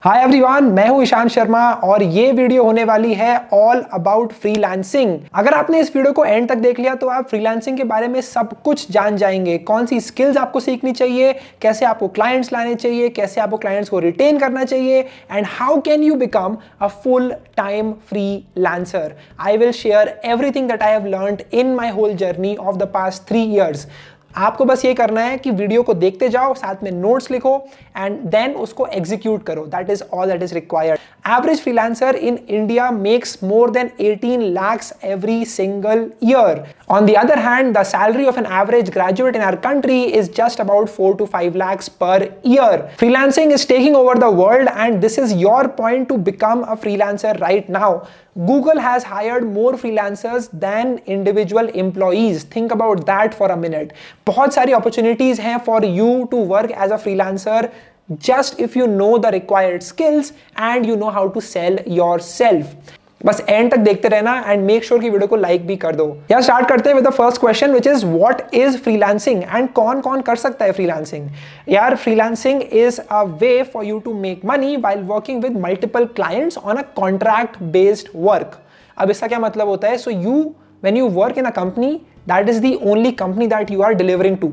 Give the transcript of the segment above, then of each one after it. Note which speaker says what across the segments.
Speaker 1: Hi everyone, मैं हूं ईशान शर्मा और ये वीडियो होने वाली है ऑल अबाउट फ्रीलांसिंग। अगर आपने इस वीडियो को एंड तक देख लिया तो आप फ्रीलांसिंग के बारे में सब कुछ जान जाएंगे। कौन सी स्किल्स आपको सीखनी चाहिए, कैसे आपको क्लाइंट्स लाने चाहिए, कैसे आपको क्लाइंट्स को रिटेन करना चाहिए and how can you become a full time freelancer. I will share everything that I have learned in my whole journey of the past 3 years। आपको बस ये करना है कि वीडियो को देखते जाओ, साथ में नोट्स लिखो एंड देन उसको एग्जीक्यूट करो। That is all that is required. Average freelancer in India makes more than 18 lakhs every single year. On the other hand, the salary of an average graduate in our country is just about 4 to 5 lakhs per year. Freelancing is taking over the world and this is your point to become a freelancer right now. Google has hired more freelancers than individual employees. Think about that for a minute. बहुत सारी opportunities हैं for you to work as a freelancer just if you know the required skills and you know how to sell yourself. बस end तक देखते रहना and make sure कि video को like भी कर दो। यार स्टार्ट करते हैं with the first question which is what is freelancing and कौन कौन कर सकता है फ्रीलांसिंग। यार freelancing is a way for you to make money while working with multiple clients on a contract based work. अब इसका क्या मतलब होता है? So you when you work in a company, that is the only company that you are delivering to,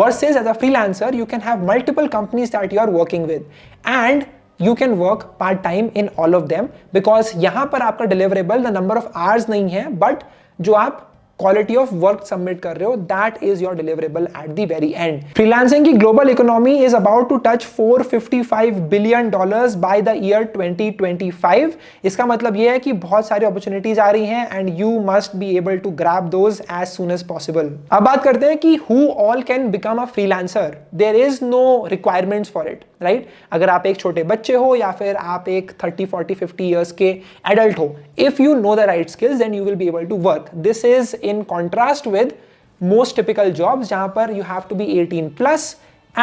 Speaker 1: versus as a freelancer you can have multiple companies that you are working with and you can work part time in all of them because यहाँ पर आपका deliverable the number of hours नहीं है but जो आप quality of work submit कर रहे हो that is your deliverable at the very end. Freelancing की global economy is about to touch $455 billion by the year 2025। इसका मतलब यह है कि बहुत सारी अपॉर्चुनिटीज आ रही हैं and you must be able to grab those as soon as possible. अब बात करते हैं कि who all can become a freelancer. There is no requirements for it, right? अगर आप एक छोटे बच्चे हो या फिर आप एक 30, 40, 50 ईयर्स के एडल्ट हो, if you know the right skills then you will be able to work. This is in contrast with most typical jobs जहां पर you have to be 18 plus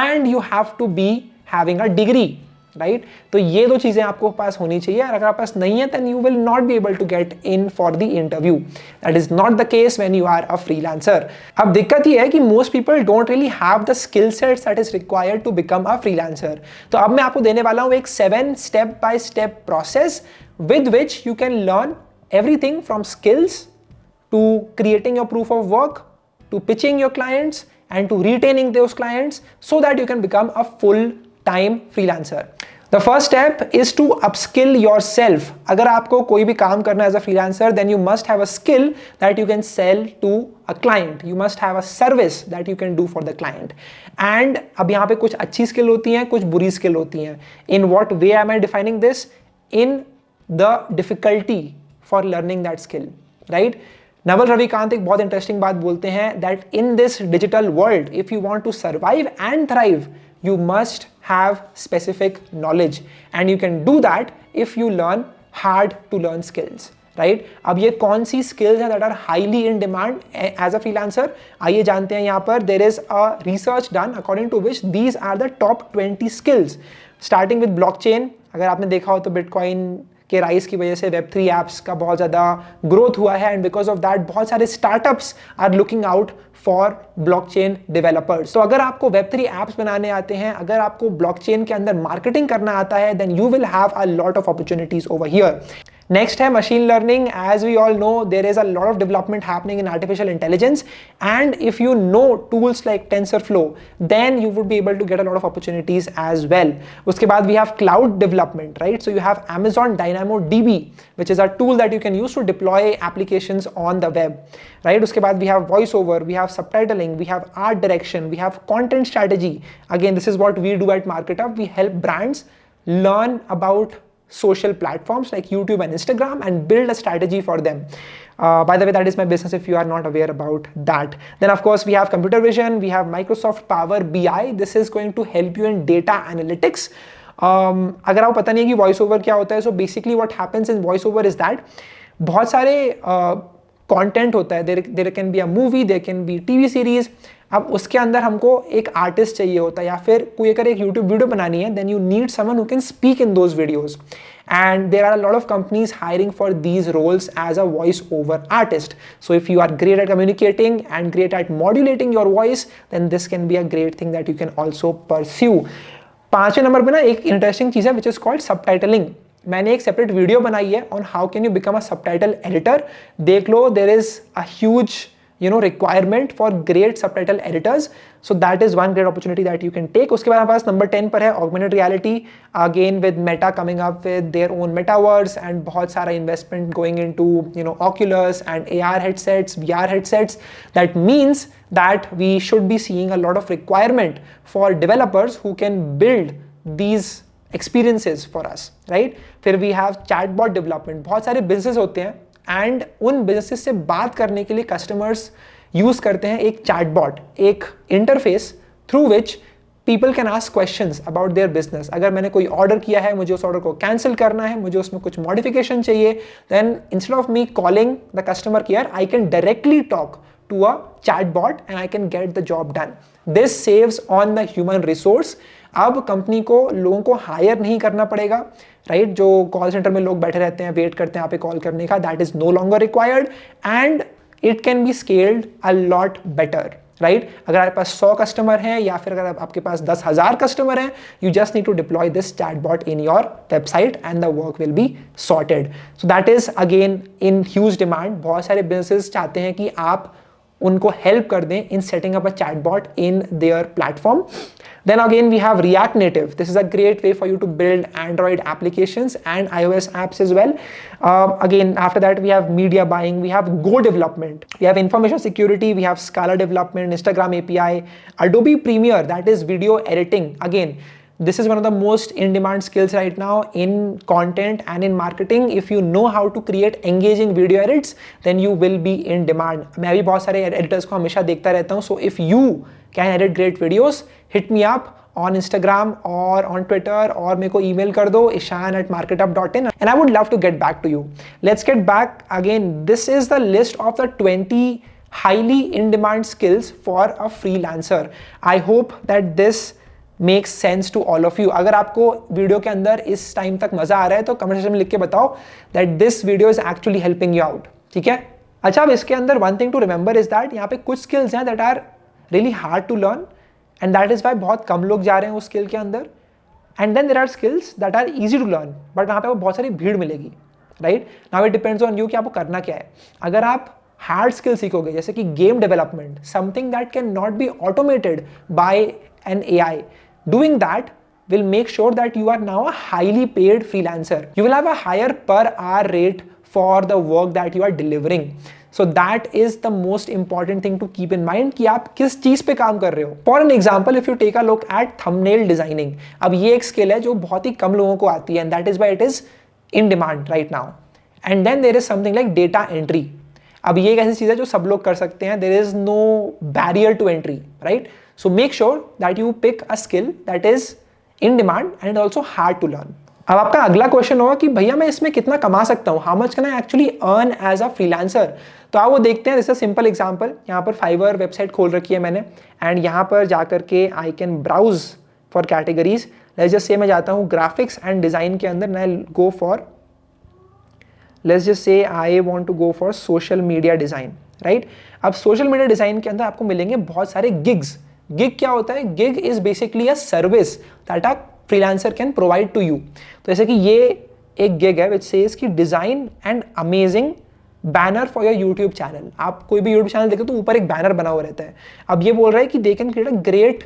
Speaker 1: and you have to be having a degree, right? तो ये दो चीजें आपको पास होनी चाहिए। अगर आपके पास नहीं है then you will not be able to get in for the interview. That is not the case when you are a freelancer. अब दिक्कत ये है कि most people don't really have the skill sets that is required to become a freelancer. तो अब मैं आपको देने वाला हूं एक 7 step by step process with which you can learn everything from skills to creating your proof of work, to pitching your clients and to retaining those clients so that you can become a full-time freelancer. The first step is to upskill yourself. अगर आपको कोई भी काम करना है as a freelancer, then you must have a skill that you can sell to a client. You must have a service that you can do for the client. And अब यहाँ पे कुछ अच्छी skill होती हैं, कुछ बुरी skill होती हैं. In what way am I defining this? In the difficulty for learning that skill, right? Naval Ravikant एक बहुत इंटरेस्टिंग बात बोलते हैं that in this digital world if you want to survive and thrive you must have specific knowledge and you can do that if you learn hard to learn skills, right? अब ये कौन सी skills हैं that are highly in demand as a freelancer, आइए जानते हैं। यहाँ पर there is a research done according to which these are the top 20 skills starting with blockchain. अगर आपने देखा हो तो बिटकॉइन के राइज की वजह से Web3 एप्स का बहुत ज़्यादा ग्रोथ हुआ है एंड बिकॉज ऑफ दैट बहुत सारे startups are looking out for blockchain developers. तो अगर आपको Web3 एप्स बनाने आते हैं, अगर आपको ब्लॉकचेन के अंदर मार्केटिंग करना आता है, then you will have a lot of opportunities over here. Next है machine learning. As we all know there is a lot of development happening in artificial intelligence and if you know tools like TensorFlow then you would be able to get a lot of opportunities as well. उसके बाद we have cloud development, right? So you have Amazon DynamoDB which is a tool that you can use to deploy applications on the web, right? उसके बाद we have voice over, we have subtitling, we have art direction, we have content strategy. Again, this is what we do at MarketUp. We help brands learn about social platforms like YouTube and Instagram and build a strategy for them. By the way, that is my business if you are not aware about that. Then of course we have computer vision, we have Microsoft Power BI. This is going to help you in data analytics. अगर आपको पता नहीं है कि voice over क्या होता है, so basically what happens in voice over is that बहुत सारे कंटेंट होता है। There can be a movie, there can be TV series. अब उसके अंदर हमको एक आर्टिस्ट चाहिए होता है या फिर कोई अगर एक यूट्यूब वीडियो बनानी है, then you need someone who can speak in those videos and there are a lot of companies hiring for these roles as a voice over artist. So if you are great at communicating and great at modulating your voice, then this can be a great thing that you can also pursue. 5वें number पे ना एक interesting चीज़ है which is called subtitling. मैंने एक separate video बनाई है on how can you become a subtitle editor. देख लो, there is a huge requirement for great subtitle editors, so that is one great opportunity that you can take. उसके बाद हमारे पास number 10 पर है augmented reality, again with Meta coming up with their own metaverse and बहुत सारा investment going into Oculus and AR headsets, VR headsets. That means that we should be seeing a lot of requirement for developers who can build these experiences for us, right? फिर we have chatbot development. बहुत सारे business होते हैं and उन businesses से बात करने के लिए कस्टमर्स यूज करते हैं एक चैटबॉट, एक interface through which people can ask questions about their business. अगर मैंने कोई ऑर्डर किया है, मुझे उस ऑर्डर को कैंसिल करना है, मुझे उसमें कुछ मॉडिफिकेशन चाहिए, then instead of me calling the customer care, I can directly talk to a chatbot and I can get the job done. This saves on the human resource. अब company को लोगों को हायर नहीं करना पड़ेगा, right? जो call centre में लोग बैठे रहते हैं, वेट करते हैं आप पे कॉल करने का, that is no longer required and it can be scaled a lot better, right? अगर आपके पास 100 कस्टमर हैं या फिर अगर आपके पास 10,000 कस्टमर हैं, you just need to deploy this chatbot in your website and the work will be sorted. So that is again in huge demand. बहुत सारे बिजनेसेस चाहते हैं कि आप उनको हेल्प कर दें in setting up a chatbot in their platform. Then again we have React Native. This is a great way for you to build Android applications and iOS apps as well. Again, after that we have media buying, we have Go development, we have information security, we have Scala development, Instagram API, Adobe Premiere, that is video editing. Again, this is one of the most in-demand skills right now in content and in marketing. If you know how to create engaging video edits, then you will be in demand. मैं भी बहुत सारे editors को हमेशा देखता रहता हूँ. So if you can edit great videos, hit me up on Instagram or on Twitter or मेरे को email कर दो ishan@marketup.in and I would love to get back to you. Let's get back again. This is the list of the 20 highly in-demand skills for a freelancer. I hope that this makes sense to all of you. अगर आपको video के अंदर इस time तक मजा आ रहा है तो कमेंट सेक्शन में लिख के बताओ that this video is actually helping you out, ठीक है? अच्छा, अब इसके अंदर one thing to remember is that यहाँ पे कुछ स्किल्स हैं that are really hard to learn and that is why बहुत कम लोग जा रहे हैं उस स्किल के अंदर। And then there are skills that are easy to learn but वहाँ पे वो बहुत सारी भीड़ मिलेगी, right? Now it depends on you कि आपको करना क्या है। अगर आप हार्ड स्किल सीखोगे जैसे कि game development, something that can not be automated by an AI, doing that will make sure that you are now a highly paid freelancer. You will have a higher per hour rate for the work that you are delivering. So that is the most important thing to keep in mind कि आप किस चीज पे काम कर रहे हो। For an example, if you take a look at thumbnail designing, अब ये एक स्किल है जो बहुत ही कम लोगों को आती है and that is why it is in demand right now. And then there is something like data entry. अब ये एक ऐसी चीज है जो सब लोग कर सकते हैं, there is no barrier to entry, right? So make sure that you pick a skill that is in demand and also hard to learn. अब आपका अगला क्वेश्चन होगा कि भैया मैं इसमें कितना कमा सकता हूँ, how much can I actually earn as a freelancer? तो आप वो देखते हैं, जैसे सिंपल एग्जांपल, यहाँ पर फाइवर वेबसाइट खोल रखी है मैंने एंड यहाँ पर जाकर के I can browse for categories. Let's just say मैं जाता हूँ ग्राफिक्स एंड डिजाइन के अंदर, I go for, let's just say I want to go for social media design, right? अब सोशल मीडिया डिजाइन के अंदर आपको मिलेंगे बहुत सारे गिग्स। गिग क्या होता है? Gig is basically a service that a freelancer can provide to you. तो जैसे कि ये एक गिग है विच सेज कि design and amazing banner for your YouTube channel. आप कोई भी यूट्यूब चैनल देखो तो ऊपर एक बैनर बना हुआ रहता है। अब ये बोल रहा है कि they can create a great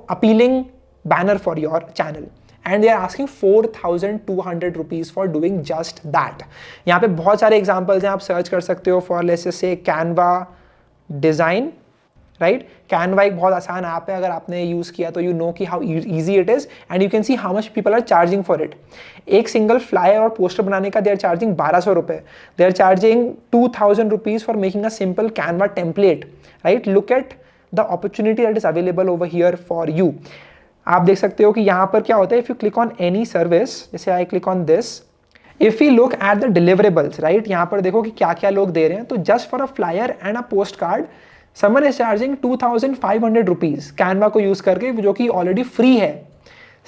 Speaker 1: appealing banner for your channel and they are asking 4,200 rupees for doing just that. यहाँ पे बहुत सारे एग्जाम्पल्स हैं, आप सर्च कर सकते हो for let's say Canva design, right? Canva एक बहुत आसान ऐप है, अगर आपने यूज किया तो यू नो कि how easy it is and you can see how much people are charging for it. एक सिंगल फ्लायर और पोस्टर बनाने का दे आर चार्जिंग 1,200 रुपए, they are charging 2,000 rupees for making a simple Canva template, right? Look at the opportunity that is available over here for you. आप देख सकते हो कि यहाँ पर क्या होता है, if you click on any service, जैसे I click on this, if you look at the deliverables, right? यहाँ पर देखो कि क्या क्या लोग दे रहे हैं। तो just for a flyer and a post card someone is charging 2,500 rupees Canva को यूज करके, जो कि ऑलरेडी फ्री है।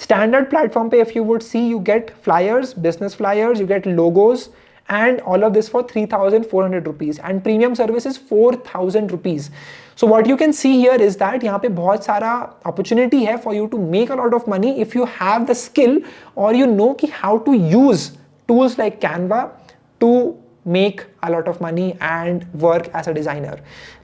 Speaker 1: स्टैंडर्ड प्लेटफॉर्म पे if you would see, you get flyers, business flyers, you get logos and all of this for 3,400 rupees, and premium service is 4,000 rupees. So what you can see here is that यहाँ पे बहुत सारा opportunity है for you to make a lot of money if you have the skill or you know कि how to use tools like Canva to make a lot of money and work as a designer.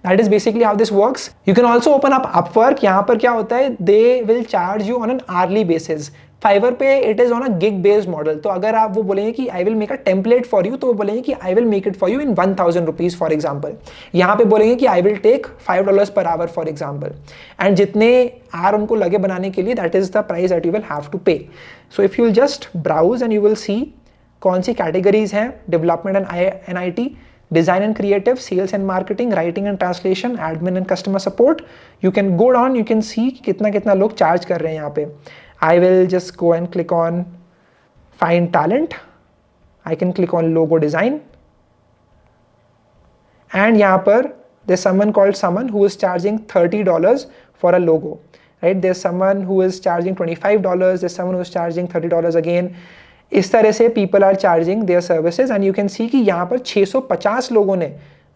Speaker 1: That is basically how this works. You can also open up Upwork. यहाँ पर क्या होता है, they will charge you on an hourly basis. Fiverr पे it is on a gig based model. तो अगर आप वो बोलेंगे कि I will make a template for you, तो वो बोलेंगे कि I will make it for you in 1,000 rupees for example. यहाँ पे बोलेंगे कि I will take $5 per hour for example. And जितने hour उनको लगे बनाने के लिए, that is the price that you will have to pay. So if you will just browse and you will see कौन सी कैटेगरीज हैं, development and IT, design and creative, sales and marketing, writing and translation, admin and customer support. You can go down, you can see कितना कितना लोग charge कर रहे हैं यहाँ पे. I will just go and click on find talent. I can click on logo design and यहाँ पर there's someone called Saman who is charging $30 for a logo, right? There's someone who is charging $25, there's someone who is charging $30 again. इस तरह से people are charging their services and you can see कि यहाँ पर 650 लोगों ने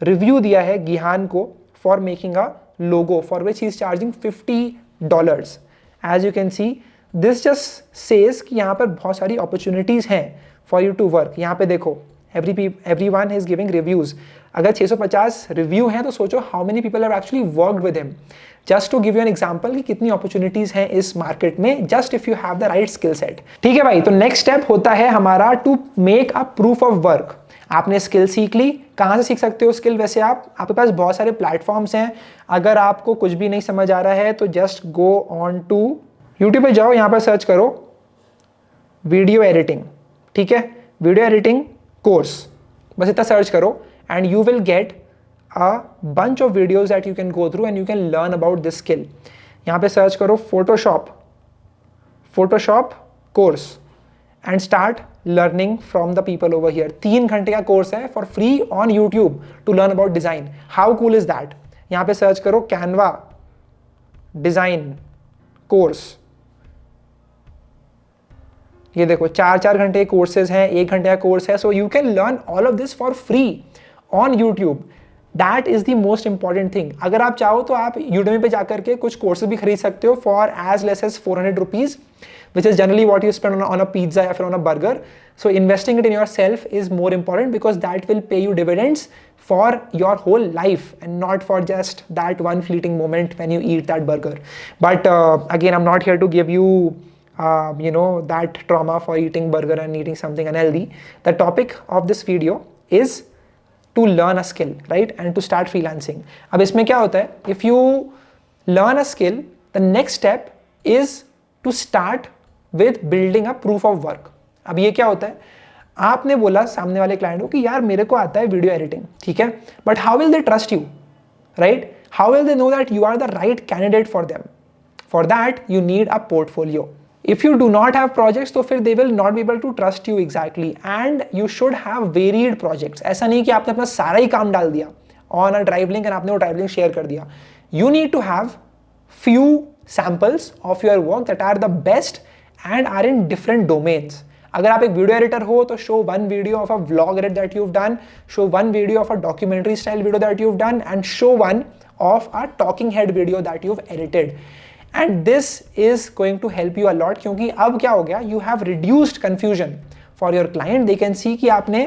Speaker 1: review दिया है गिहान को for making a logo for which he is charging $50. As you can see this just says कि यहाँ पर बहुत सारी अपॉर्चुनिटीज हैं फॉर यू टू वर्क. यहाँ पे देखो everyone is giving reviews. अगर 650 रिव्यू हैं तो सोचो how many people have actually worked with him. Just to give you an example कि कितनी अपॉर्चुनिटीज हैं इस मार्केट में, just if you have the right skill set. ठीक है भाई, तो नेक्स्ट स्टेप होता है हमारा to make a proof of work. आपने स्किल सीख ली. कहाँ से सीख सकते हो स्किल? वैसे आपके पास बहुत सारे प्लेटफॉर्म्स हैं. अगर आपको कुछ भी नहीं समझ आ रहा है तो just go on to YouTube पे जाओ, यहाँ पर सर्च करो वीडियो एडिटिंग. ठीक है, वीडियो एडिटिंग कोर्स, बस इतना सर्च करो and you will get a bunch of videos that you can go through and you can learn about this skill. यहाँ पे सर्च करो Photoshop course and start learning from the people over here. 3 घंटे का course है for free on YouTube to learn about design. How cool is that? यहाँ पे search करो Canva design course. ये देखो 4 घंटे कोर्सेज हैं, 1 घंटे का कोर्स है. So you can learn all of this for free on YouTube. That is the most important thing. अगर आप चाहो तो आप यूडेमी पे जाकर के कुछ कोर्सेज भी खरीद सकते हो for as less as 400 rupees, which is generally what you spend on a pizza या फिर on a burger. So investing it in yourself is more important because that will pay you dividends for your whole life and not for just that one fleeting moment when you eat that burger. But again, I'm not here to give you that trauma for eating burger and eating something unhealthy. The topic of this video is to learn a skill, right? And to start freelancing. अब इसमें क्या होता है? If you learn a skill, the next step is to start with building a proof of work. अब ये क्या होता है? आपने बोला सामने वाले क्लाइंट को कि यार मेरे को आता है वीडियो एडिटिंग, ठीक है, but how will they trust you, right? How will they know that you are the right candidate for them? For that you need a portfolio. If you do not have projects तो फिर they will not be able to trust you exactly, and you should have varied projects. ऐसा नहीं कि आपने अपना सारा ही काम डाल दिया on a drive link and आपने वो drive link share कर दिया. You need to have few samples of your work that are the best and are in different domains. अगर आप एक वीडियो एडिटर हो तो show one video of a vlog edit that you've done, show one video of a documentary style video that you've done, and show one of a talking head video that you've edited. And this is going to help you a lot क्योंकि अब क्या हो गया, you have reduced confusion for your client. They can see कि आपने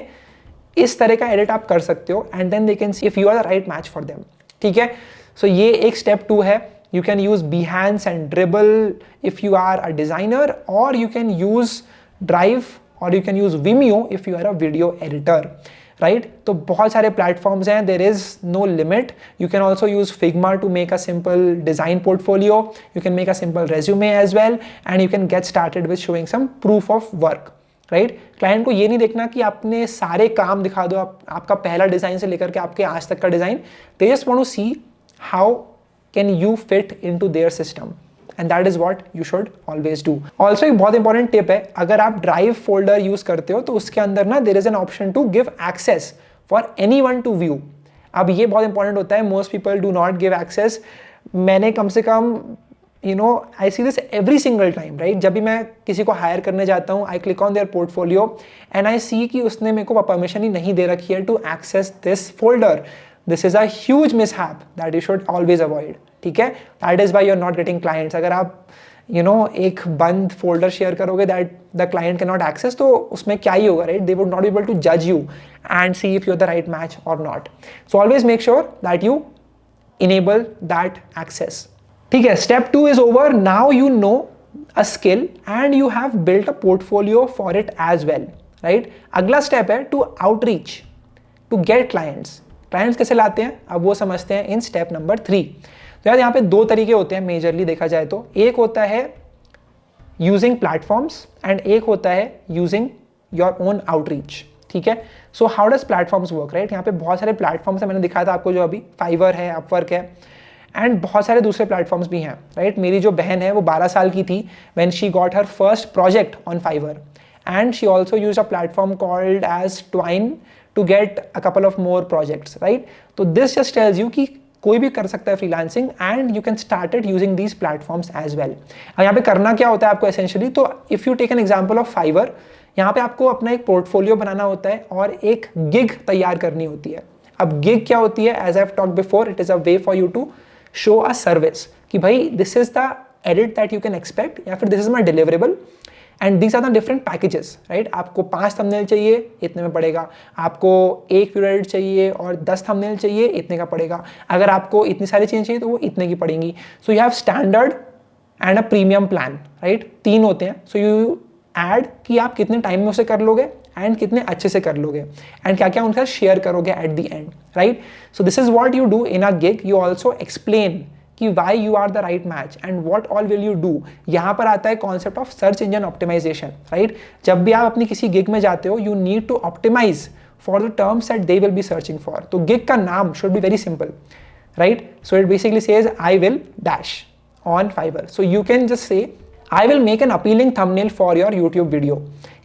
Speaker 1: इस तरह का edit आप कर सकते हो and then they can see if you are the right match for them. ठीक है, so ये एक step 2 है. You can use Behance and Dribbble if you are a designer, or you can use Drive, or you can use Vimeo if you are a video editor. Right? तो बहुत सारे platforms हैं, there is no limit. You can also use Figma to make a simple design portfolio. You can make a simple resume as well, and you can get started with showing some proof of work. Right? Client को ये नहीं देखना कि आपने सारे काम दिखा दो, आपका पहला डिजाइन से लेकर के आपके आज तक का design. They just want to see how can you fit into their system. And that is what you should always do. Also एक बहुत important tip है, अगर आप Drive folder use करते हो तो उसके अंदर ना there is an option to give access for anyone to view. अब ये बहुत important होता है, most people do not give access. मैंने कम से कम you know I see this every single time, right? जब भी मैं किसी को हायर करने जाता हूँ, I click on their portfolio and I see कि उसने मेरे को परमिशन ही नहीं दे रखी है to access this folder. This is a huge mishap that you should always avoid. ठीक है, that is why you are not getting clients. अगर आप एक बंद फोल्डर शेयर करोगे that the client can not access, तो उसमें क्या ही होगा, right? They would not be able to जज you and see if you are the right match और not. So always make sure that you enable that access. ठीक है, step 2 is over. Now you know a skill and you have built a portfolio for it as well, right? अगला step है to outreach, to get clients. Clients कैसे लाते हैं अब वो समझते हैं इन step number 3. तो यार यहाँ पे दो तरीके होते हैं मेजरली देखा जाए तो. एक होता है using platforms and एक होता है using your own outreach. ठीक है, so how does platforms work, right? यहाँ पे बहुत सारे प्लेटफॉर्म्स है, मैंने दिखाया था आपको जो अभी, फाइवर है, अपवर्क है एंड बहुत सारे दूसरे प्लेटफॉर्म्स भी हैं, राइट? मेरी जो बहन है वो 12 साल की थी when she got her first project on Fiverr and she also use a platform called as Twine to get a couple of more projects, right? तो दिस जस्ट टेल्स यू कि कोई भी कर सकता है freelancing and you can start it using these platforms as well. अब यहाँ पे करना क्या होता है आपको एसेंशियली, तो if you take an example of Fiverr, यहाँ पे आपको अपना एक पोर्टफोलियो बनाना होता है और एक गिग तैयार करनी होती है. अब गिग क्या होती है? As I have talked before, it is a way for you to show a service कि भाई this is the edit that you can expect, या फिर this is my deliverable and these are the different packages, right? आपको 5 thumbnail चाहिए, इतने में पड़ेगा. आपको एक वीडियो एडिट चाहिए और 10 थंबनेल चाहिए, इतने का पड़ेगा. अगर आपको इतनी सारी चीज़ें चाहिए तो वो इतने की पड़ेंगी. सो you have standard and a premium plan, right? 3 होते हैं. सो यू ऐड कि आप कितने टाइम में उसे कर लोगे एंड कितने अच्छे से कर लोगे एंड क्या क्या उनके साथ शेयर करोगे at the end, right? So this is what you do in a gig. You also explain कि why you are the right match and what all will you do. यहाँ पर आता है concept of search engine optimisation, right? जब भी आप अपनी किसी गिग में जाते हो, you need to optimise for the terms that they will be searching for. तो गिग का नाम should be very simple, right? So it basically says I will dash on Fiverr. So you can just say I will make an appealing thumbnail for your YouTube video,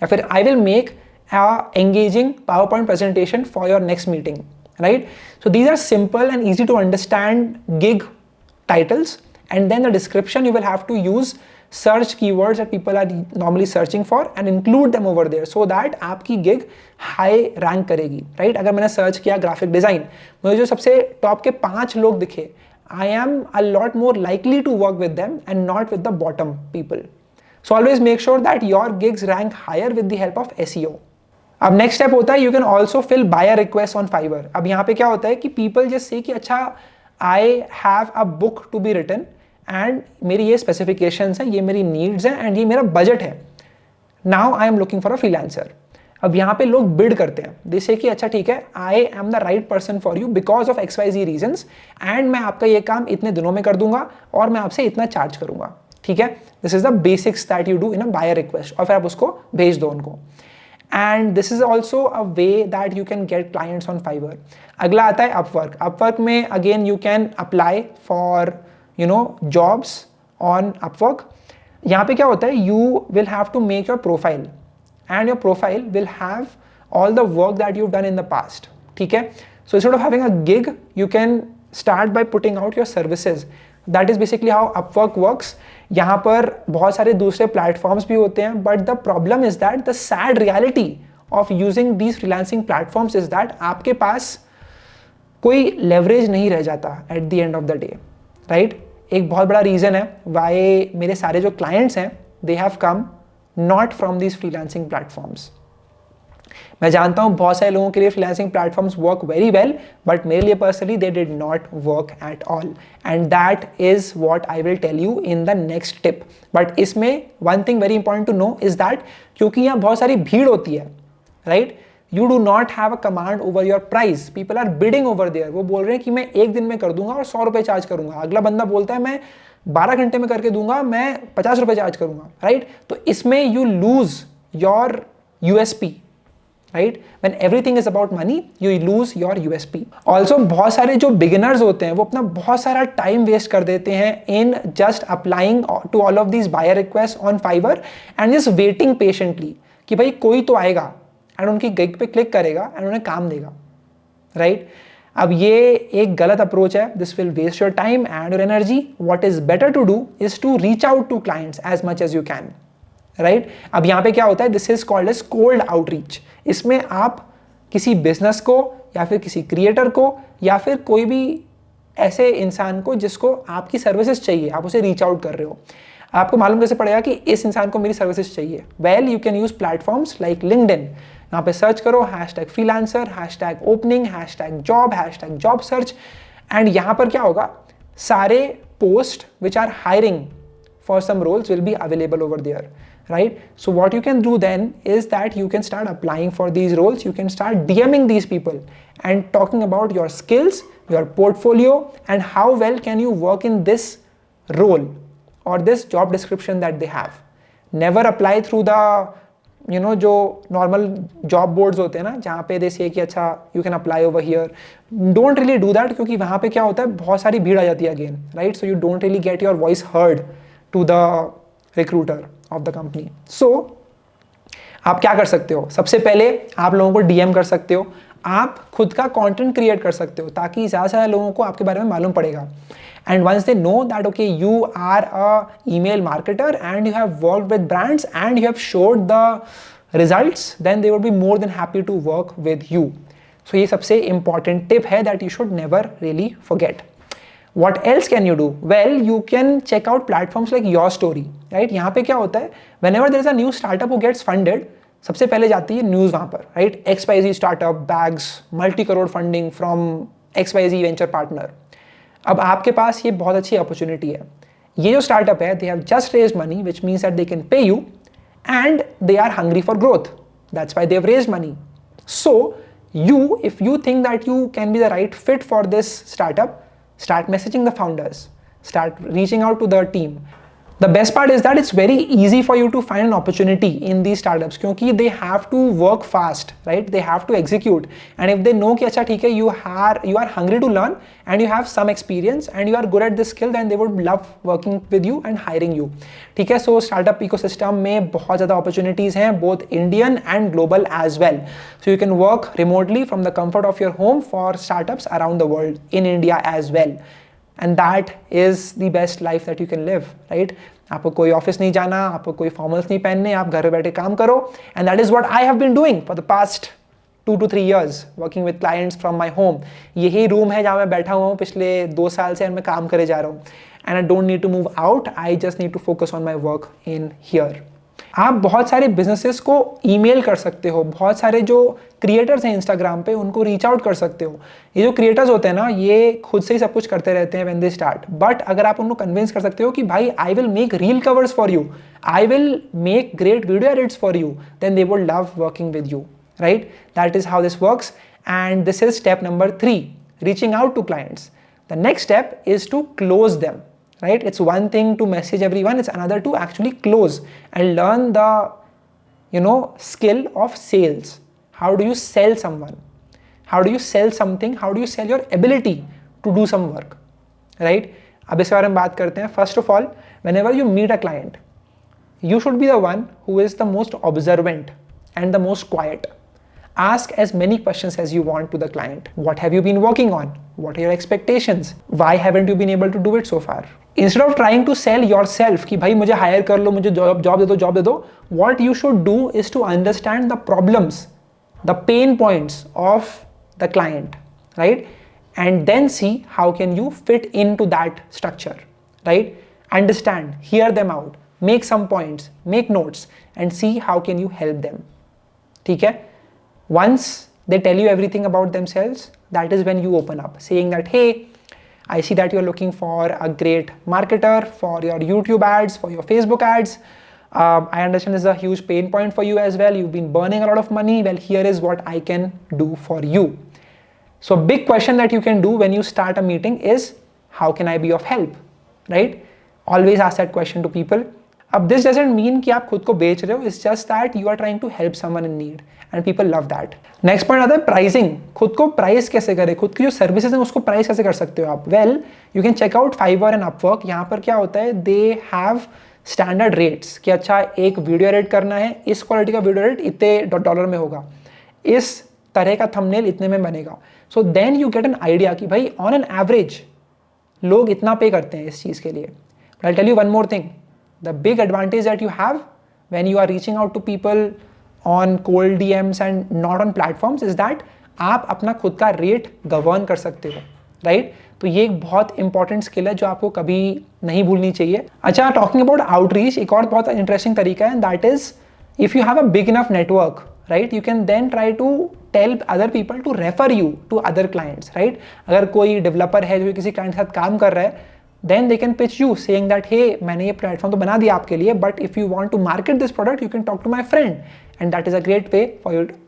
Speaker 1: या फिर I will make a engaging PowerPoint presentation for your next meeting, right? So these are simple and easy to understand gig titles, and then the description you will have to use search keywords that people are normally searching for and include them over there so that आपकी gig high rank करेगी, right? अगर मैंने search किया graphic design, मुझे जो सबसे top के 5 लोग दिखे, I am a lot more likely to work with them and not with the bottom people. So always make sure that your gigs rank higher with the help of SEO. अब next step होता है you can also fill buyer requests on Fiverr. अब यहाँ पे क्या होता है कि people just say कि अच्छा I have a book to be written and मेरी ये specifications हैं, ये मेरी needs हैं and ये मेरा budget है. Now I am looking for a freelancer. अब यहाँ पे लोग बिड करते हैं, जैसे कि अच्छा ठीक है, I am the right person for you because of XYZ reasons and मैं आपका ये काम इतने दिनों में कर दूंगा और मैं आपसे इतना चार्ज करूंगा. ठीक है, this is the basics that you do in a buyer request और फिर आप उसको भेज दो उनको. And this is also a way that you can get clients on Fiverr. अगला आता है अपवर्क. अपवर्क में again you can apply for jobs on Upwork. यहाँ पे क्या होता है, you will have to make your profile and your profile will have all the work that you've done in the past. ठीक है, so instead of having a gig, you can start by putting out your services. That is basically how Upwork works. यहाँ पर बहुत सारे दूसरे platforms भी होते हैं, but the problem is that the sad reality of using these freelancing platforms is that आपके पास कोई leverage नहीं रह जाता at the end of the day, right? एक बहुत बड़ा reason है why मेरे सारे जो clients हैं they have come not from these freelancing platforms. मैं जानता हूँ बहुत सारे लोगों के लिए freelancing platforms work very well, but मेरे लिए personally they did not work at all, and that is what I will tell you in the next tip. But इसमें one thing very important to know is that क्योंकि यहाँ बहुत सारी भीड़ होती है, right? You do not have a command over your price. People are bidding over there. वो बोल रहे हैं कि मैं एक दिन में कर दूंगा और 100 रुपए चार्ज करूंगा. अगला बंदा बोलता है मैं 12 घंटे में करके दूंगा, मैं 50 रुपए चार्ज करूंगा, राइट? तो इसमें you lose your USP, right? When everything is about money you lose your USP. Also बहुत सारे जो बिगिनर्स होते हैं वो अपना बहुत सारा टाइम वेस्ट कर देते हैं in just applying to all of these buyer request on Fiverr and just waiting patiently कि भाई कोई तो आएगा एंड उनकी गिग पे क्लिक करेगा एंड उन्हें काम देगा, राइट? अब ये एक गलत अप्रोच है, this will waste your time and your energy. What is better to do is to reach out to clients as much as you can, right. अब यहाँ पे क्या होता है, this is called as cold outreach. इसमें आप किसी business को या फिर किसी क्रिएटर को या फिर कोई भी ऐसे इंसान को जिसको आपकी सर्विसेज चाहिए, आप उसे रीच आउट कर रहे हो. आपको मालूम कैसे पड़ेगा कि इस इंसान को मेरी सर्विसेज चाहिए? Well, you can use platforms like LinkedIn. यहाँ पे सर्च करो #freelancer, #opening, #job, #job search, एंड यहाँ पर क्या होगा, सारे post which are hiring for some roles will be available over there, right? So what you can do then is that you can start applying for these roles. You can start DMing these people and talking about your skills, your portfolio, and how well can you work in this role or this job description that they have. Never apply through the जो normal job boards होते हैं ना, जहाँ पे दे से कि अच्छा you can apply over here. Don't really do that, क्योंकि वहाँ पे क्या होता है, बहुत सारी भीड़ आ जाती है again, right. So you don't really get your voice heard to the recruiter of the company. So आप क्या कर सकते हो, सबसे पहले आप लोगों को डीएम कर सकते हो, आप खुद का कंटेंट क्रिएट कर सकते हो ताकि ज़्यादा से ज़्यादा लोगों को आपके बारे में मालूम पड़ेगा. And once they know that okay, you are a email marketer and you have worked with brands and you have showed the results, then they would be more than happy to work with you. So ये सबसे important tip है that you should never really forget. What else can you do? Well, you can check out platforms like Your Story, right? यहाँ पे क्या होता है, whenever there is a new startup who gets funded, सबसे पहले जाती है न्यूज़ वहाँ पर, right? XYZ startup bags multi-crore funding from XYZ venture partner. अब आपके पास ये बहुत अच्छी अपॉर्चुनिटी है. ये जो स्टार्टअप है, they have just raised money which means that they can pay you and they are hungry for growth. That's why they have raised money. So you, if you think that you can be the right fit for this startup, start messaging the founders, start reaching out to the team. The best part is that it's very easy for you to find an opportunity in these startups क्योंकि they have to work fast, right? They have to execute, and if they know कि अच्छा ठीक है, you are hungry to learn and you have some experience and you are good at this skill, then they would love working with you and hiring you. ठीक है, so startup ecosystem में बहुत ज़्यादा opportunities हैं, both Indian and global as well. So you can work remotely from the comfort of your home for startups around the world, in India as well. And that is the best life that you can live, right? आपको कोई office नहीं जाना, आपको कोई formals नहीं पहनने, आप घर बैठे काम करो. And that is what I have been doing for the past 2 to 3 years, working with clients from my home. यही रूम है जहाँ मैं बैठा हुआ हूँ पिछले 2 साल से, और मैं काम करे जा रहा हूँ. And I don't need to move out, I just need to focus on my work in here. आप बहुत सारे बिजनेसेस को ईमेल कर सकते हो, बहुत सारे जो क्रिएटर्स हैं इंस्टाग्राम पे उनको रीच आउट कर सकते हो. ये जो क्रिएटर्स होते हैं ना, ये खुद से ही सब कुछ करते रहते हैं व्हेन दे स्टार्ट. बट अगर आप उनको कन्विंस कर सकते हो कि भाई I will make reel covers for you, I will make great video edits for you, then they would love working with you, right? That is how this works, and this is step number 3, reaching out to clients. The next step is to close them. Right? It's one thing to message everyone, it's another to actually close and learn the skill of sales. How do you sell someone? How do you sell something? How do you sell your ability to do some work? Right? अब इसके बारे में बात करते हैं. First of all, whenever you meet a client, you should be the one who is the most observant and the most quiet. Ask as many questions as you want to the client. What have you been working on? What are your expectations? Why haven't you been able to do it so far? Instead of trying to sell yourself कि भाई मुझे hire कर लो, मुझे job दे दो, what you should do is to understand the problems, the pain points of the client, right? And then see how can you fit into that structure, right? Understand, hear them out, make some points, make notes, and see how can you help them. ठीक है? Once they tell you everything about themselves, that is when you open up, saying that, hey, I see that you're looking for a great marketer for your YouTube ads, for your Facebook ads. I understand this is a huge pain point for you as well. You've been burning a lot of money. Well, here is what I can do for you. So a big question that you can do when you start a meeting is, how can I be of help, right? Always ask that question to people. अब this doesn't mean कि आप खुद को बेच रहे हो, it's just that you are trying to help someone in need and people love that. Next point आता है प्राइसिंग. खुद को प्राइस कैसे करें, खुद की जो सर्विसेज हैं उसको प्राइस कैसे कर सकते हो आप? Well, you can check out Fiverr and Upwork. यहाँ पर क्या होता है, दे हैव स्टैंडर्ड रेट्स कि अच्छा एक वीडियो एडिट करना है, इस क्वालिटी का वीडियो एडिट इतने डॉलर में होगा, इस तरह का थंबनेल इतने में बनेगा. So then you get an idea कि भाई ऑन एन एवरेज लोग इतना पे करते हैं इस चीज़ के लिए. But I tell you one more thing, the big advantage that you have when you are reaching out to people on cold DMs and not on platforms is that आप अपना खुद का रेट गवर्न कर सकते हो, right? तो ये एक बहुत इंपॉर्टेंट स्किल है जो आपको कभी नहीं भूलनी चाहिए. अच्छा, टॉकिंग अबाउट आउटरीच, एक और बहुत इंटरेस्टिंग तरीका है, that is if you have a big enough network, right, you can then try to tell other people to refer you to other clients, right? अगर कोई डेवलपर है जो किसी क्लाइंट के साथ काम कर रहा है, then they can pitch you saying that hey, मैंने ये प्लेटफॉर्म तो बना दिया आपके लिए, but if you want to market this product you can talk to my friend, and that is a great way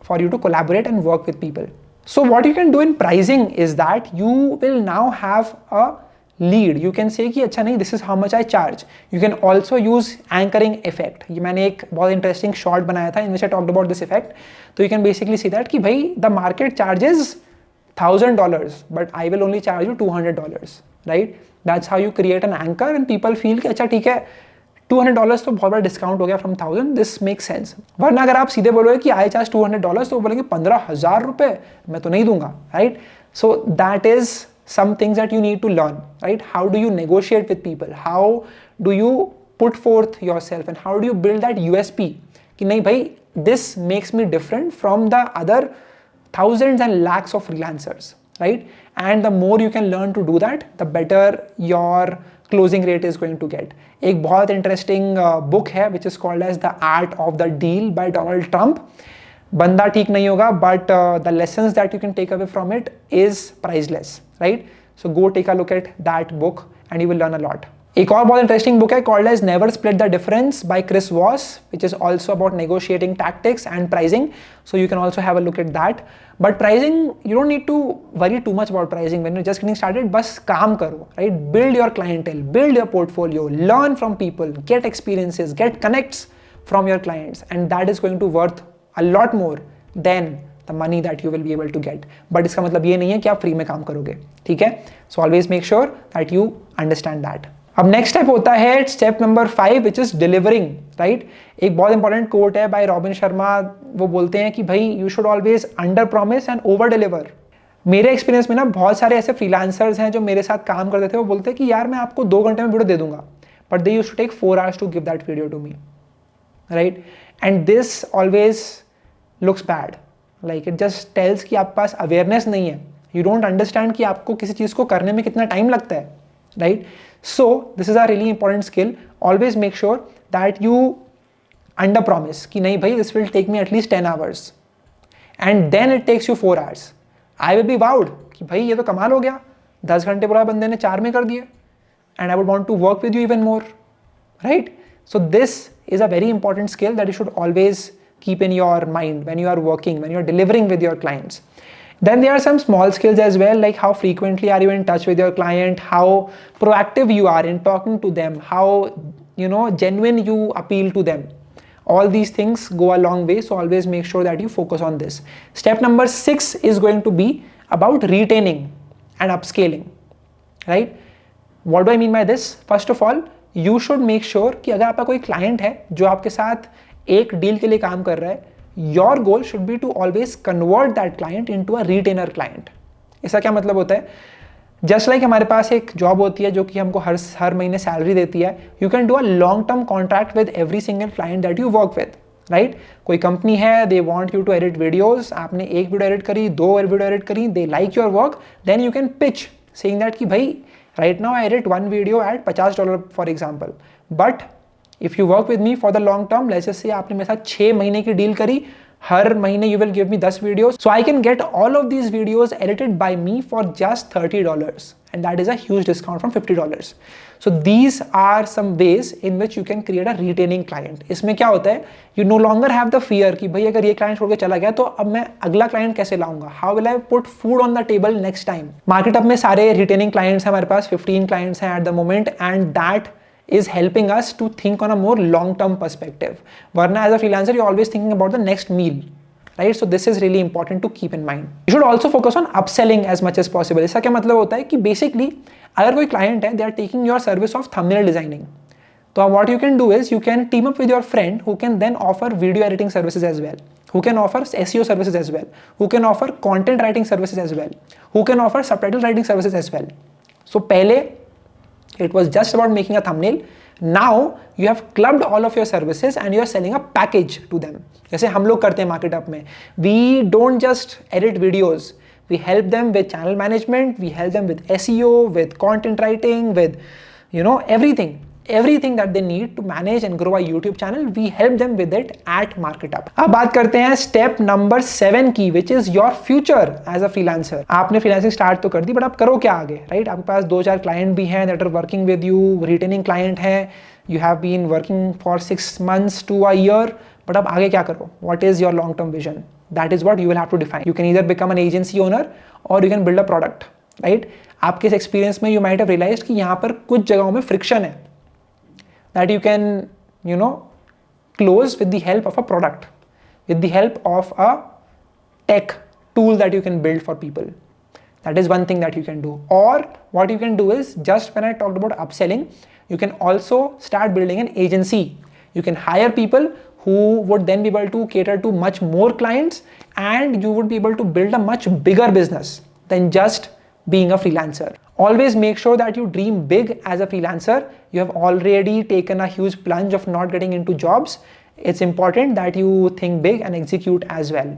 Speaker 1: for you to collaborate and work with people. So what you can do in pricing is that you will now have a lead. You can say कि अच्छा नहीं, this is how much I charge. You can also use anchoring effect. ये मैंने एक बहुत interesting short बनाया था in which I talked about this effect. तो you can basically see that कि भाई the market charges $1,000 but I will only charge you $200, right? That's how you create an anchor and people feel कि अच्छा ठीक है, $200 तो बहुत बड़ा डिस्काउंट हो गया from 1000, this makes sense. वरना अगर आप सीधे बोलोगे कि I charge $200 तो वो बोलेंगे 15,000 रुपए मैं तो नहीं दूंगा, right? So that is some things that you need to learn, right? How do you negotiate with people? How do you put forth yourself and how do you build that USP कि नहीं भाई, this makes me different from the other thousands and lakhs of freelancers, right? And the more you can learn to do that, the better your closing rate is going to get. एक बहुत interesting book है which is called as The Art of the Deal by Donald Trump. बंदा ठीक नहीं होगा, but the lessons that you can take away from it is priceless, right? So go take a look at that book and you will learn a lot. एक और बहुत interesting book है called as Never Split the Difference by Chris Voss, which is also about negotiating tactics and pricing. So you can also have a look at that. But pricing, you don't need to worry too much about pricing when you're just getting started. बस काम करो, right? Build your clientele, build your portfolio, learn from people, get experiences, get connects from your clients, and that is going to worth a lot more than the money that you will be able to get. But इसका मतलब ये नहीं है कि आप free में काम करोगे, ठीक है? So always make sure that you understand that. अब नेक्स्ट स्टेप होता है step number 5 which is delivering, right? एक बहुत इंपॉर्टेंट कोट है बाय रॉबिन शर्मा. वो बोलते हैं कि भाई you should always under promise and over deliver. मेरे एक्सपीरियंस में ना बहुत सारे ऐसे फ्रीलांसर्स हैं जो मेरे साथ काम करते थे, वो बोलते हैं कि यार मैं आपको 2 घंटे में वीडियो दे दूंगा, but they used to take 4 hours to give that video to me, right? And this always looks bad. Like it just tells कि आपके पास अवेयरनेस नहीं है, यू डोंट अंडरस्टैंड कि आपको किसी चीज़ को करने में कितना टाइम लगता है, right? So this is a really important skill. Always make sure that you under promise कि नहीं भाई this will take me at least 10 hours and then it takes you 4 hours. I will be wowed कि भाई ये तो कमाल हो गया, 10 घंटे पूरा बंदे ने 4 में कर दिए, and I would want to work with you even more, right? So this is a very important skill that you should always keep in your mind when you are working, when you are delivering with your clients. Then there are some small skills as well, like how frequently are you in touch with your client, how proactive you are in talking to them, how genuine you appeal to them. All these things go a long way, so always make sure that you focus on this. Step number 6 is going to be about retaining and upscaling, right? What do I mean by this? First of all, you should make sure कि अगर आपका कोई client है जो आपके साथ एक deal के लिए काम कर रहा है, your goal should be to always convert that client into a retainer client. इसका क्या मतलब होता है? Just like हमारे पास एक जॉब होती है जो कि हमको हर महीने सैलरी देती है, you can do a long term contract with every single client that you work with, right? कोई कंपनी है, they want you to edit videos, आपने एक वीडियो एडिट करी, 2 वीडियो एडिट करी, they like your work, then you can pitch saying that कि भाई right now I edit 1 video at $50 for example, but if you work with me for the long term, let's just say आपने मेरे साथ 6 महीने की deal करी, हर महीने you will give me 10 videos, so I can get all of these videos edited by me for just $30, and that is a huge discount from $50. So these are some ways in which you can create a retaining client. इसमें क्या होता है, you no longer have the fear कि भाई अगर ये client छोड़ के चला गया तो अब मैं अगला client कैसे लाऊंगा, how will I put food on the table next time. Market में सारे retaining clients हैं हमारे पास, 15 clients हैं at the moment, and that is helping us to think on a more long-term perspective. Varna as a freelancer, you're always thinking about the next meal, right? So this is really important to keep in mind. You should also focus on upselling as much as possible. इसका क्या मतलब होता है कि basically अगर कोई client है, they are taking your service of thumbnail designing. So what you can do is you can team up with your friend who can then offer video editing services as well. who can offer SEO services as well, who can offer content writing services as well, who can offer subtitle writing services as well. So pehle it was just about making a thumbnail. Now you have clubbed all of your services and you are selling a package to them. जैसे हम लोग करते हैं MarketUp में, we don't just edit videos, we help them with channel management, we help them with SEO, with content writing, with everything that they need to manage and grow a YouTube channel. We help them with it at MarketUp. अब बात करते हैं step number 7 की, which is your future as a freelancer. आपने freelancing start तो कर दी, but आप करो क्या आगे, राइट? आपके पास 2-4 क्लाइंट भी हैं that are working with you, retaining client हैं, you have been working for 6 months to a year, but अब आगे क्या करो? What is your long term vision? That is what you will have to define. You can either become an agency owner or you can build a product, right? आपके इस experience में you might have realized कि यहाँ पर कुछ जगहों में friction है that you can, close with the help of a product, with the help of a tech tool that you can build for people. That is one thing that you can do. Or what you can do is, just when I talked about upselling, you can also start building an agency. You can hire people who would then be able to cater to much more clients, and you would be able to build a much bigger business than just being a freelancer. Always make sure that you dream big as a freelancer. You have already taken a huge plunge of not getting into jobs. It's important that you think big and execute as well.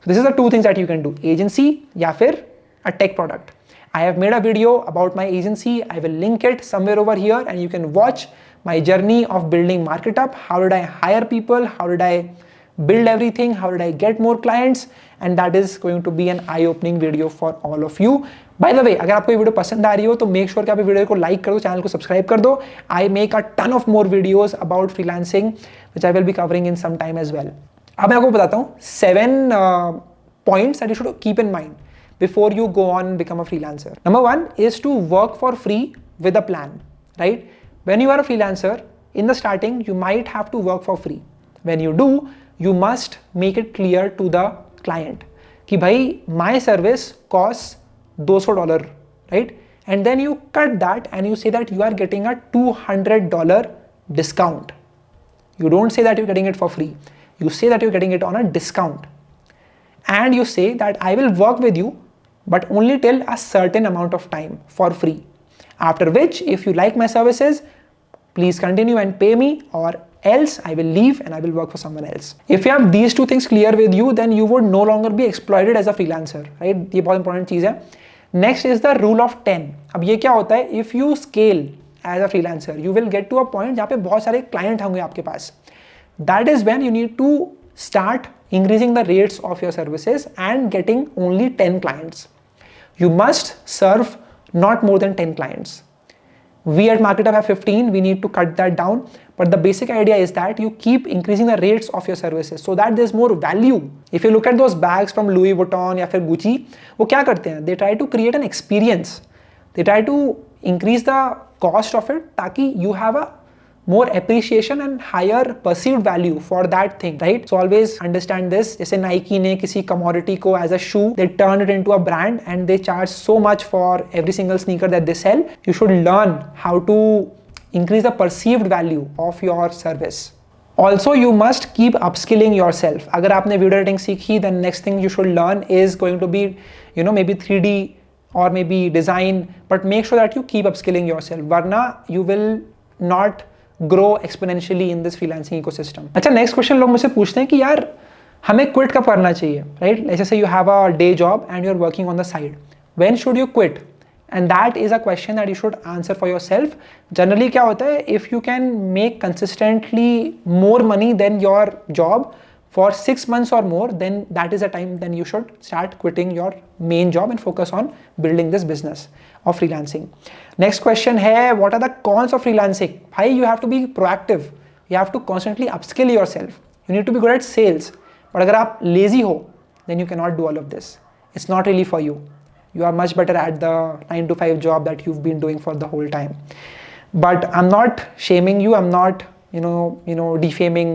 Speaker 1: So this is the 2 things that you can do: agency या फिर a tech product. I have made a video about my agency. I will link it somewhere over here and you can watch my journey of building MarketUp. How did I hire people? How did I build everything? How did I get more clients? And that is going to be an eye-opening video for all of you. By the way, अगर आपको ये video पसंद आ रही हो तो make sure कि आप video को लाइक कर दो, चैनल को सब्सक्राइब कर दो. I make a ton of more videos about freelancing which I will be covering in some time as well. अब मैं आपको बताता हूँ 7 points that you should keep in mind before you go on become a freelancer. Number 1 is to work for free with a plan, right? When you are a freelancer, in the starting, you might have to work for free. When you do, you must make it clear to the client कि भाई my service costs $200, right? And then you cut that and you say that you are getting a $200 discount. You don't say that you're getting it for free. You say that you're getting it on a discount. And you say that I will work with you, but only till a certain amount of time for free. After which, if you like my services, please continue and pay me, or else I will leave and I will work for someone else. If you have these 2 things clear with you, then you would no longer be exploited as a freelancer, right? ये बहुत important चीज़ है. Next is the rule of 10. अब ये क्या होता है? If you scale as a freelancer, you will get to a point जहाँ पे बहुत सारे client होंगे आपके पास. That is when you need to start increasing the rates of your services and getting only 10 clients. You must serve not more than 10 clients. We at MarketUp have 15, we need to cut that down. But the basic idea is that you keep increasing the rates of your services so that there's more value. If you look at those bags from Louis Vuitton या फिर Gucci, वो क्या करते हैं? They try to create an experience. They try to increase the cost of it ताकि you have a more appreciation and higher perceived value for that thing, right? So always understand this. जैसे Nike ने किसी commodity को as a shoe, they turned it into a brand and they charge so much for every single sneaker that they sell. You should learn how to increase the perceived value of your service. Also, you must keep upskilling yourself. अगर आपने video editing सीखी, then next thing you should learn is going to be, maybe 3D or maybe design, but make sure that you keep upskilling yourself. वरना you will not grow exponentially in this freelancing ecosystem. अच्छा, next question लोग मुझसे पूछते हैं कि यार हमें quit कब करना चाहिए, right? Let's just say you have a day job and you're working on the side. When should you quit? And that is a question that you should answer for yourself. Generally क्या होता है, if you can make consistently more money than your job for 6 months or more, then that is a time then you should start quitting your main job and focus on building this business of freelancing. Next question है, what are the cons of freelancing? भाई, you have to be proactive. You have to constantly upskill yourself. You need to be good at sales. But अगर आप lazy हो, then you cannot do all of this. It's not really for you. You are much better at the 9 to 5 job that you've been doing for the whole time. But I'm not shaming you. I'm not, defaming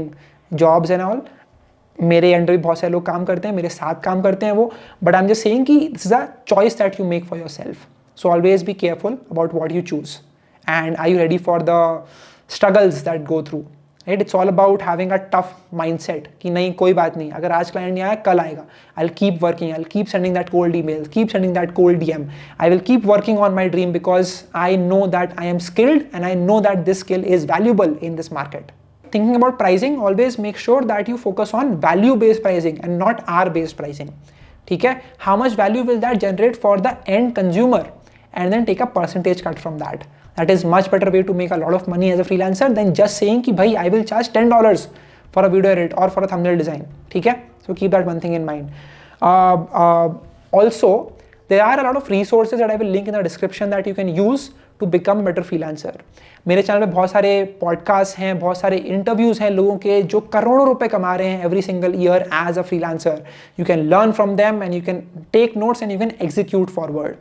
Speaker 1: jobs and all. मेरे under भी बहुत सारे लोग काम करते हैं, मेरे साथ काम करते हैं वो. But I'm just saying कि this is a choice that you make for yourself. So always be careful about what you choose. And are you ready for the struggles that go through? Right. It's all about having a tough mindset कि नहीं कोई बात नहीं, अगर आज client नहीं आया कल आएगा. I will keep working, I will keep sending that cold email, keep sending that cold DM. I will keep working on my dream because I know that I am skilled and I know that this skill is valuable in this market. Thinking about pricing, always make sure that you focus on value based pricing and not hour based pricing. ठीक है, how much value will that generate for the end consumer, and then take a percentage cut from that. That is much better way to make a lot of money as a freelancer than just saying कि भाई I will charge $10 for a video edit or for a thumbnail design. ठीक है, so keep that one thing in mind. Also, there are a lot of resources that I will link in the description that you can use to become a better freelancer. मेरे channel में बहुत सारे podcast हैं, बहुत सारे interviews हैं लोगों के जो करोड़ों रुपए कमा रहे हैं every single year as a freelancer. You can learn from them and you can take notes and you can execute forward.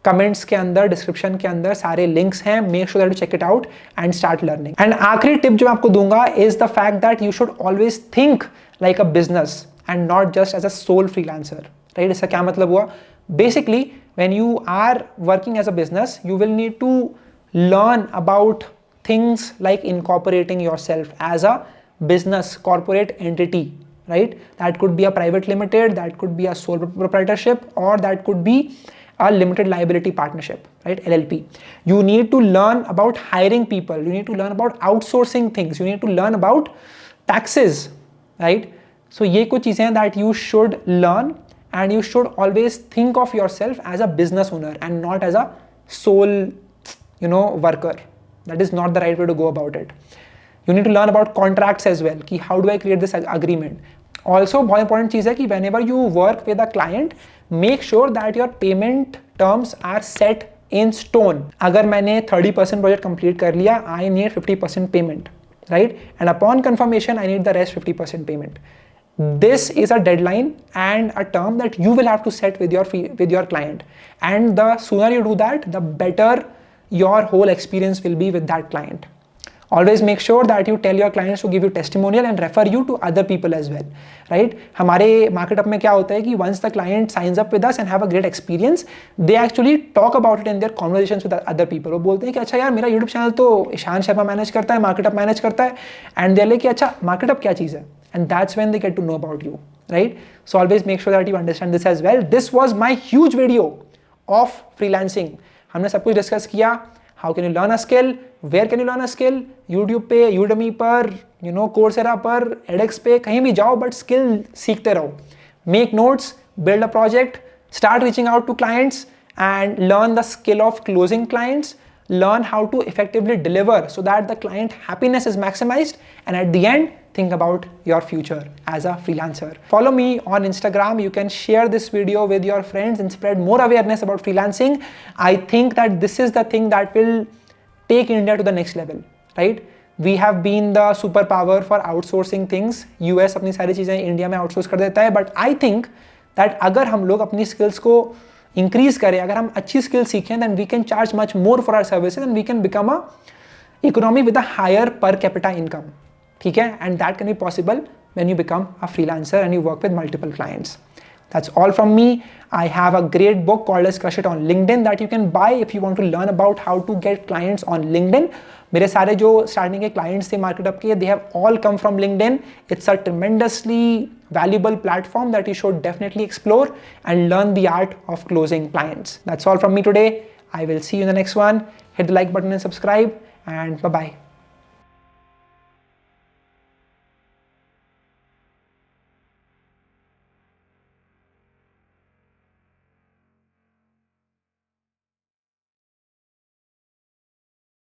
Speaker 1: Comments के अंदर, डिस्क्रिप्शन के अंदर सारे लिंक्स हैं. Make sure that you check it out and start learning. And आखिरी tip जो मैं आपको दूंगा is the fact that you should always think like a business and not just as a sole freelancer. Right, इसका क्या मतलब हुआ? Basically, when you are working as a business, you will need to learn about things like incorporating yourself as a business corporate entity, right? That could be a private limited, that could be a sole proprietorship, or that could be a limited liability partnership, right? LLP. You need to learn about hiring people, you need to learn about outsourcing things, you need to learn about taxes, right? So ये कुछ चीजें that you should learn. And you should always think of yourself as a business owner and not as a sole, worker. That is not the right way to go about it. You need to learn about contracts as well. कि how do I create this agreement? Also, बहुत important चीज़ है कि whenever you work with a client, make sure that your payment terms are set in stone. अगर मैंने 30% project complete कर लिया, I need 50% payment, right? And upon confirmation, I need the rest 50% payment. This is a deadline and a term that you will have to set with your client, and the sooner you do that, the better your whole experience will be with that client. Always make sure that you tell your clients to give you testimonial and refer you to other people as well, right? हमारे market up में क्या होता है कि once the client signs up with us and have a great experience, they actually talk about it in their conversations with other people. वो बोलते हैं कि अच्छा यार मेरा YouTube channel तो ईशान शर्मा मैनेज करता है, market up मैनेज करता है, and they're like कि अच्छा market up क्या चीज़ है? And that's when they get to know about you, right? So always make sure that you understand this as well. This was my huge video of freelancing. हमने सब कुछ discuss किया. How can you learn a skill? Where can you learn a skill? YouTube पे, Udemy पर, Coursera पर, edX पे, कहीं भी जाओ but skill सीखते रहो. Make notes, build a project, start reaching out to clients and learn the skill of closing clients. Learn how to effectively deliver so that the client happiness is maximized, and at the end think about your future as a freelancer. Follow me on Instagram. You can share this video with your friends and spread more awareness about freelancing. I think that this is the thing that will take India to the next level, right? We have been the superpower for outsourcing things. US अपनी सारी चीजें India में outsource कर देता है, but I think that अगर हम लोग अपनी skills को इंक्रीज करें, अगर हम अच्छी स्किल सीखें, then we can charge much more for our services and we can become a economy with a higher per capita income. ठीक है, and that can be possible when you become a freelancer and you work with multiple clients. That's all from me. I have a great book called as Crush It on LinkedIn that you can buy if you want to learn about how to get clients on LinkedIn. मेरे सारे जो starting के clients थे market up के, they have all come from LinkedIn. It's a tremendously valuable platform that you should definitely explore and learn the art of closing clients. That's all from me today. I will see you in the next one. Hit the like button and subscribe, and bye-bye.